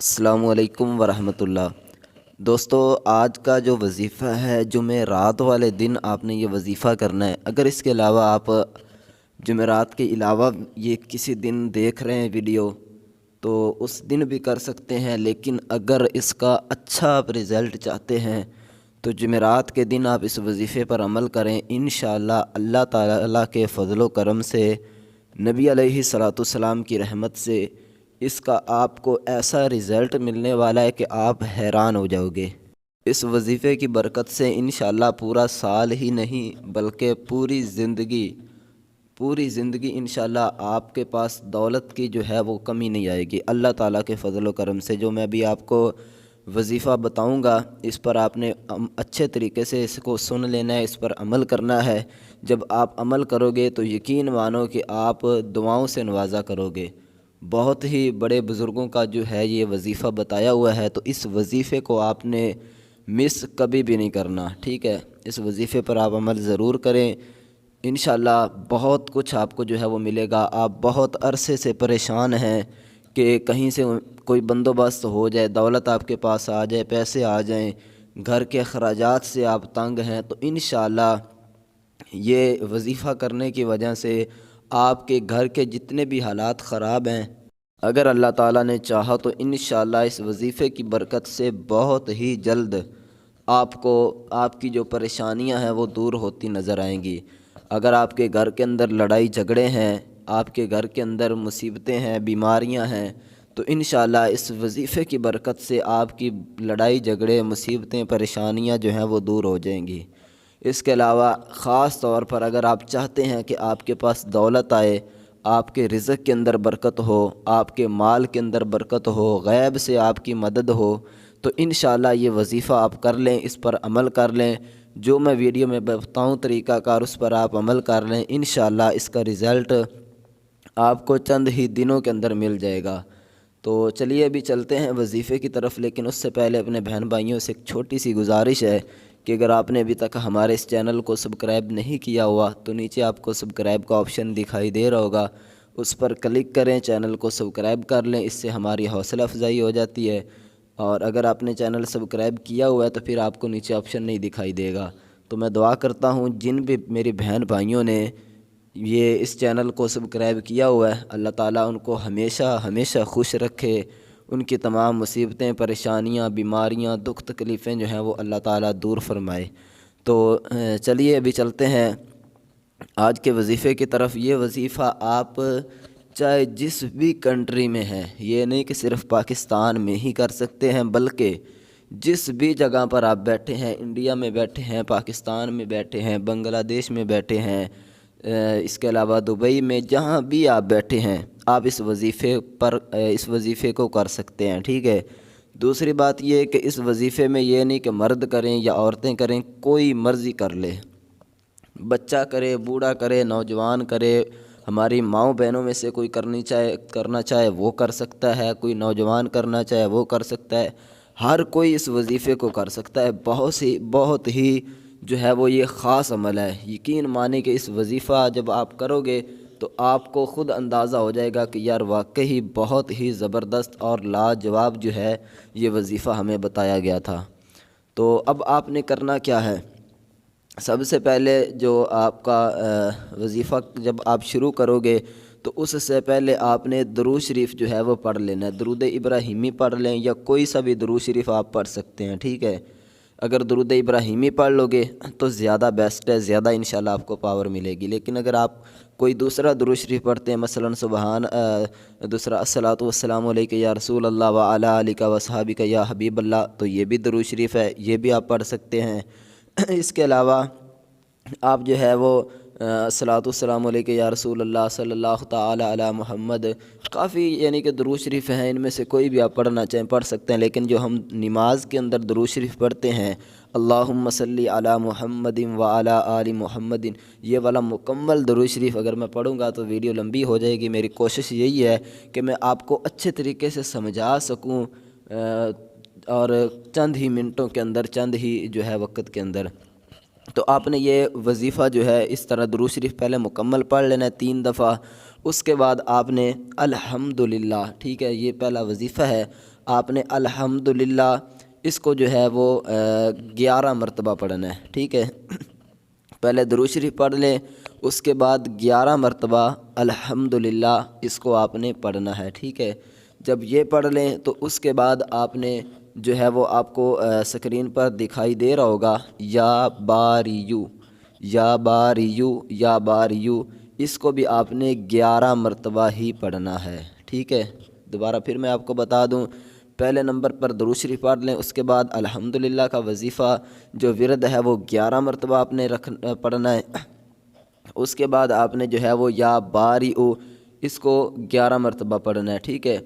السلام علیکم ورحمۃ اللہ۔ دوستو، آج کا جو وظیفہ ہے جمعرات والے دن آپ نے یہ وظیفہ کرنا ہے۔ اگر اس کے علاوہ آپ جمعرات کے علاوہ یہ کسی دن دیکھ رہے ہیں ویڈیو تو اس دن بھی کر سکتے ہیں، لیکن اگر اس کا اچھا آپ رزلٹ چاہتے ہیں تو جمعرات کے دن آپ اس وظیفے پر عمل کریں۔ انشاءاللہ اللہ تعالیٰ کے فضل و کرم سے، نبی علیہ الصلوۃ والسلام کی رحمت سے اس کا آپ کو ایسا رزلٹ ملنے والا ہے کہ آپ حیران ہو جاؤ گے۔ اس وظیفے کی برکت سے انشاءاللہ پورا سال ہی نہیں بلکہ پوری زندگی انشاءاللہ آپ کے پاس دولت کی جو ہے وہ کمی نہیں آئے گی اللہ تعالیٰ کے فضل و کرم سے۔ جو میں بھی آپ کو وظیفہ بتاؤں گا اس پر آپ نے اچھے طریقے سے اس کو سن لینا ہے، اس پر عمل کرنا ہے۔ جب آپ عمل کرو گے تو یقین مانو کہ آپ دعاؤں سے نوازا کرو گے۔ بہت ہی بڑے بزرگوں کا جو ہے یہ وظیفہ بتایا ہوا ہے، تو اس وظیفے کو آپ نے مس کبھی بھی نہیں کرنا، ٹھیک ہے؟ اس وظیفے پر آپ عمل ضرور کریں، انشاءاللہ بہت کچھ آپ کو جو ہے وہ ملے گا۔ آپ بہت عرصے سے پریشان ہیں کہ کہیں سے کوئی بندوبست ہو جائے، دولت آپ کے پاس آ جائے، پیسے آ جائیں، گھر کے اخراجات سے آپ تنگ ہیں، تو انشاءاللہ یہ وظیفہ کرنے کی وجہ سے آپ کے گھر کے جتنے بھی حالات خراب ہیں، اگر اللہ تعالیٰ نے چاہا تو انشاءاللہ اس وظیفے کی برکت سے بہت ہی جلد آپ کو آپ کی جو پریشانیاں ہیں وہ دور ہوتی نظر آئیں گی۔ اگر آپ کے گھر کے اندر لڑائی جھگڑے ہیں، آپ کے گھر کے اندر مصیبتیں ہیں، بیماریاں ہیں، تو انشاءاللہ اس وظیفے کی برکت سے آپ کی لڑائی جھگڑے، مصیبتیں، پریشانیاں جو ہیں وہ دور ہو جائیں گی۔ اس کے علاوہ خاص طور پر اگر آپ چاہتے ہیں کہ آپ کے پاس دولت آئے، آپ کے رزق کے اندر برکت ہو، آپ کے مال کے اندر برکت ہو، غیب سے آپ کی مدد ہو، تو انشاءاللہ یہ وظیفہ آپ کر لیں، اس پر عمل کر لیں۔ جو میں ویڈیو میں بتاؤں طریقہ کار اس پر آپ عمل کر لیں، انشاءاللہ اس کا رزلٹ آپ کو چند ہی دنوں کے اندر مل جائے گا۔ تو چلیے ابھی چلتے ہیں وظیفے کی طرف، لیکن اس سے پہلے اپنے بہن بھائیوں سے ایک چھوٹی سی گزارش ہے کہ اگر آپ نے ابھی تک ہمارے اس چینل کو سبسکرائب نہیں کیا ہوا تو نیچے آپ کو سبسکرائب کا آپشن دکھائی دے رہا ہوگا، اس پر کلک کریں، چینل کو سبسکرائب کر لیں، اس سے ہماری حوصلہ افزائی ہو جاتی ہے۔ اور اگر آپ نے چینل سبسکرائب کیا ہوا ہے تو پھر آپ کو نیچے آپشن نہیں دکھائی دے گا۔ تو میں دعا کرتا ہوں جن بھی میری بہن بھائیوں نے یہ اس چینل کو سبسکرائب کیا ہوا ہے، اللہ تعالیٰ ان کو ہمیشہ ہمیشہ خوش رکھے، ان کی تمام مصیبتیں، پریشانیاں، بیماریاں، دکھ تکلیفیں جو ہیں وہ اللہ تعالیٰ دور فرمائے۔ تو چلیے ابھی چلتے ہیں آج کے وظیفے کی طرف۔ یہ وظیفہ آپ چاہے جس بھی کنٹری میں ہیں، یہ نہیں کہ صرف پاکستان میں ہی کر سکتے ہیں، بلکہ جس بھی جگہ پر آپ بیٹھے ہیں، انڈیا میں بیٹھے ہیں، پاکستان میں بیٹھے ہیں، بنگلہ دیش میں بیٹھے ہیں، اس کے علاوہ دبئی میں، جہاں بھی آپ بیٹھے ہیں آپ اس وظیفے کو کر سکتے ہیں، ٹھیک ہے؟ دوسری بات یہ ہے کہ اس وظیفے میں یہ نہیں کہ مرد کریں یا عورتیں کریں، کوئی مرضی کر لے، بچہ کرے، بوڑھا کرے، نوجوان کرے، ہماری ماؤں بہنوں میں سے کوئی کرنا چاہے وہ کر سکتا ہے، کوئی نوجوان کرنا چاہے وہ کر سکتا ہے، ہر کوئی اس وظیفے کو کر سکتا ہے۔ بہت ہی جو ہے وہ یہ خاص عمل ہے، یقین مانے کہ اس وظیفہ جب آپ کرو گے تو آپ کو خود اندازہ ہو جائے گا کہ یار واقعی بہت ہی زبردست اور لاجواب جو ہے یہ وظیفہ ہمیں بتایا گیا تھا۔ تو اب آپ نے کرنا کیا ہے؟ سب سے پہلے جو آپ کا وظیفہ جب آپ شروع کرو گے تو اس سے پہلے آپ نے درود شریف جو ہے وہ پڑھ لینا ہے۔ درود ابراہیمی پڑھ لیں یا کوئی سا بھی درود شریف آپ پڑھ سکتے ہیں، ٹھیک ہے؟ اگر درود ابراہیمی پڑھ لو گے تو زیادہ بیسٹ ہے، زیادہ انشاءاللہ آپ کو پاور ملے گی۔ لیکن اگر آپ کوئی دوسرا درود شریف پڑھتے ہیں، مثلا دوسرا الصلاۃ والسلام علیک یا رسول اللہ وعلی آلک وصحابک یا حبیب اللہ، تو یہ بھی درود شریف ہے، یہ بھی آپ پڑھ سکتے ہیں۔ اس کے علاوہ آپ جو ہے وہ الصلاۃ والسلام علیک یا رسول اللہ صلی اللہ تعالی علی محمد، کافی یعنی کہ درود شریف ہیں، ان میں سے کوئی بھی آپ پڑھنا چاہیں پڑھ سکتے ہیں۔ لیکن جو ہم نماز کے اندر درود شریف پڑھتے ہیں، اللہم صلی علی محمد وعلی آل محمد، یہ والا مکمل درود شریف اگر میں پڑھوں گا تو ویڈیو لمبی ہو جائے گی۔ میری کوشش یہی ہے کہ میں آپ کو اچھے طریقے سے سمجھا سکوں اور چند ہی منٹوں کے اندر، چند ہی جو ہے وقت کے اندر۔ تو آپ نے یہ وظیفہ جو ہے اس طرح درود شریف پہلے مکمل پڑھ لینا ہے 3 دفعہ۔ اس کے بعد آپ نے الحمدللہ، ٹھیک ہے، یہ پہلا وظیفہ ہے، آپ نے الحمدللہ اس کو جو ہے وہ 11 مرتبہ پڑھنا ہے، ٹھیک ہے۔ پہلے درود شریف پڑھ لیں، اس کے بعد 11 مرتبہ الحمدللہ اس کو آپ نے پڑھنا ہے، ٹھیک ہے۔ جب یہ پڑھ لیں تو اس کے بعد آپ نے جو ہے وہ آپ کو سکرین پر دکھائی دے رہا ہوگا یا باریو، یا باریو، یا باریو، اس کو بھی آپ نے 11 مرتبہ ہی پڑھنا ہے، ٹھیک ہے۔ دوبارہ پھر میں آپ کو بتا دوں، پہلے نمبر پر درود شریف پڑھ لیں، اس کے بعد الحمدللہ کا وظیفہ جو ورد ہے وہ 11 مرتبہ آپ نے پڑھنا ہے۔ اس کے بعد آپ نے جو ہے وہ یا باریو اس کو 11 مرتبہ پڑھنا ہے، ٹھیک ہے۔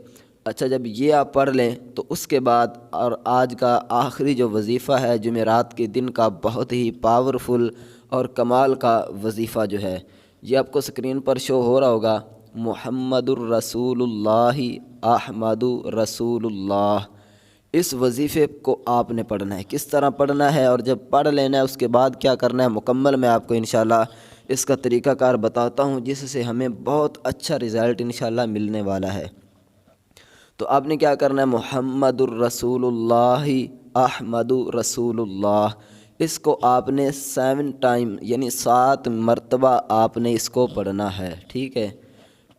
اچھا، جب یہ آپ پڑھ لیں تو اس کے بعد اور آج کا آخری جو وظیفہ ہے جمعرات کے دن کا، بہت ہی پاورفل اور کمال کا وظیفہ جو ہے، یہ آپ کو سکرین پر شو ہو رہا ہوگا، محمد الرسول اللہ احمد رسول اللہ۔ اس وظیفے کو آپ نے پڑھنا ہے۔ کس طرح پڑھنا ہے اور جب پڑھ لینا ہے اس کے بعد کیا کرنا ہے، مکمل میں آپ کو انشاءاللہ اس کا طریقہ کار بتاتا ہوں، جس سے ہمیں بہت اچھا رزلٹ انشاءاللہ ملنے والا ہے۔ تو آپ نے کیا کرنا ہے، محمد الرسول اللہ احمد رسول اللہ، اس کو آپ نے 7 ٹائم یعنی 7 مرتبہ آپ نے اس کو پڑھنا ہے، ٹھیک ہے۔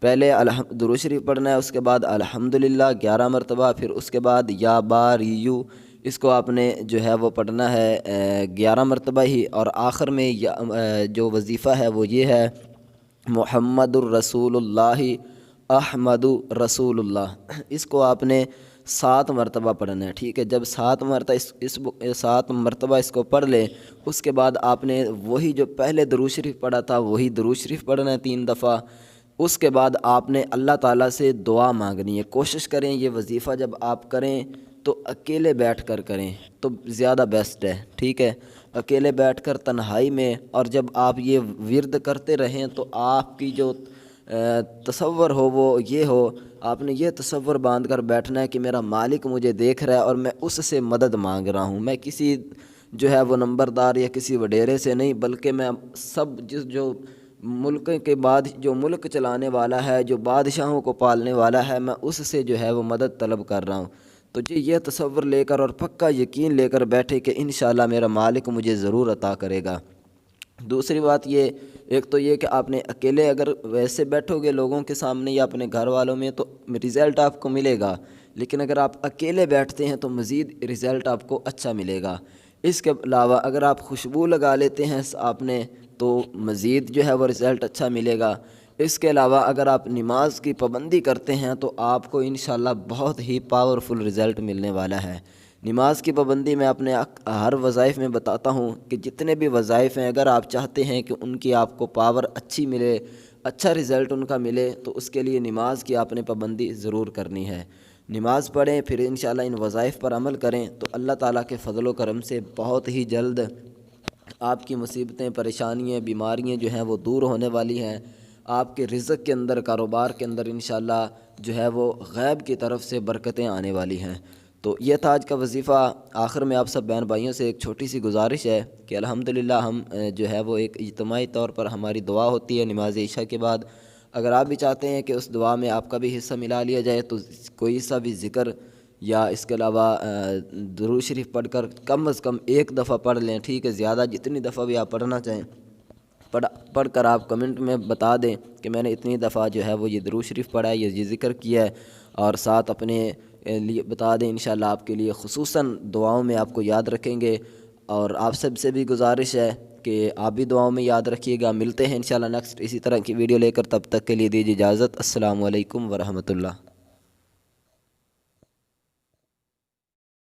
پہلے درود شریف پڑھنا ہے، اس کے بعد الحمدللہ 11 مرتبہ، پھر اس کے بعد یا باریو اس کو آپ نے جو ہے وہ پڑھنا ہے 11 مرتبہ ہی، اور آخر میں جو وظیفہ ہے وہ یہ ہے، محمد الرسول اللہ احمد رسول اللہ، اس کو آپ نے 7 مرتبہ پڑھنا ہے، ٹھیک ہے۔ جب 7 مرتبہ اس کو پڑھ لیں، اس کے بعد آپ نے وہی جو پہلے درود شریف پڑھا تھا وہی درود شریف پڑھنا ہے 3 دفعہ۔ اس کے بعد آپ نے اللہ تعالیٰ سے دعا مانگنی ہے۔ کوشش کریں یہ وظیفہ جب آپ کریں تو اکیلے بیٹھ کر کریں تو زیادہ بیسٹ ہے، ٹھیک ہے۔ اکیلے بیٹھ کر تنہائی میں، اور جب آپ یہ ورد کرتے رہیں تو آپ کی جو تصور ہو وہ یہ ہو، آپ نے یہ تصور باندھ کر بیٹھنا ہے کہ میرا مالک مجھے دیکھ رہا ہے اور میں اس سے مدد مانگ رہا ہوں، میں کسی جو ہے وہ نمبردار یا کسی وڈیرے سے نہیں، بلکہ میں سب جو ملک کے بعد جو ملک چلانے والا ہے، جو بادشاہوں کو پالنے والا ہے، میں اس سے جو ہے وہ مدد طلب کر رہا ہوں۔ تو یہ تصور لے کر اور پکا یقین لے کر بیٹھے کہ انشاءاللہ میرا مالک مجھے ضرور عطا کرے گا۔ دوسری بات یہ، ایک تو یہ کہ آپ نے اکیلے اگر ویسے بیٹھو گے لوگوں کے سامنے یا اپنے گھر والوں میں تو رزلٹ آپ کو ملے گا، لیکن اگر آپ اکیلے بیٹھتے ہیں تو مزید رزلٹ آپ کو اچھا ملے گا۔ اس کے علاوہ اگر آپ خوشبو لگا لیتے ہیں آپ نے تو مزید جو ہے وہ رزلٹ اچھا ملے گا۔ اس کے علاوہ اگر آپ نماز کی پابندی کرتے ہیں تو آپ کو انشاءاللہ بہت ہی پاورفل رزلٹ ملنے والا ہے۔ نماز کی پابندی میں اپنے ہر وظائف میں بتاتا ہوں کہ جتنے بھی وظائف ہیں، اگر آپ چاہتے ہیں کہ ان کی آپ کو پاور اچھی ملے، اچھا رزلٹ ان کا ملے، تو اس کے لیے نماز کی آپ نے پابندی ضرور کرنی ہے۔ نماز پڑھیں، پھر انشاءاللہ ان وظائف پر عمل کریں تو اللہ تعالیٰ کے فضل و کرم سے بہت ہی جلد آپ کی مصیبتیں، پریشانیاں، بیماریاں جو ہیں وہ دور ہونے والی ہیں۔ آپ کے رزق کے اندر، کاروبار کے اندر انشاءاللہ جو ہے وہ غیب کی طرف سے برکتیں آنے والی ہیں۔ تو یہ تھا آج کا وظیفہ۔ آخر میں آپ سب بہن بھائیوں سے ایک چھوٹی سی گزارش ہے کہ الحمدللہ ہم جو ہے وہ ایک اجتماعی طور پر ہماری دعا ہوتی ہے نماز عشاء کے بعد۔ اگر آپ بھی چاہتے ہیں کہ اس دعا میں آپ کا بھی حصہ ملا لیا جائے تو کوئی سا بھی ذکر یا اس کے علاوہ درود شریف پڑھ کر کم از کم 1 دفعہ پڑھ لیں، ٹھیک ہے۔ زیادہ جتنی دفعہ بھی آپ پڑھنا چاہیں پڑھ کر آپ کمنٹ میں بتا دیں کہ میں نے اتنی دفعہ جو ہے وہ یہ درود شریف پڑھا ہے، یہ ذکر کیا ہے، اور ساتھ اپنے لیے بتا دیں، انشاءاللہ آپ کے لیے خصوصاً دعاؤں میں آپ کو یاد رکھیں گے۔ اور آپ سب سے بھی گزارش ہے کہ آپ بھی دعاؤں میں یاد رکھیے گا۔ ملتے ہیں انشاءاللہ نیکسٹ اسی طرح کی ویڈیو لے کر، تب تک کے لیے دیجیے اجازت۔ السلام علیکم ورحمۃ اللہ۔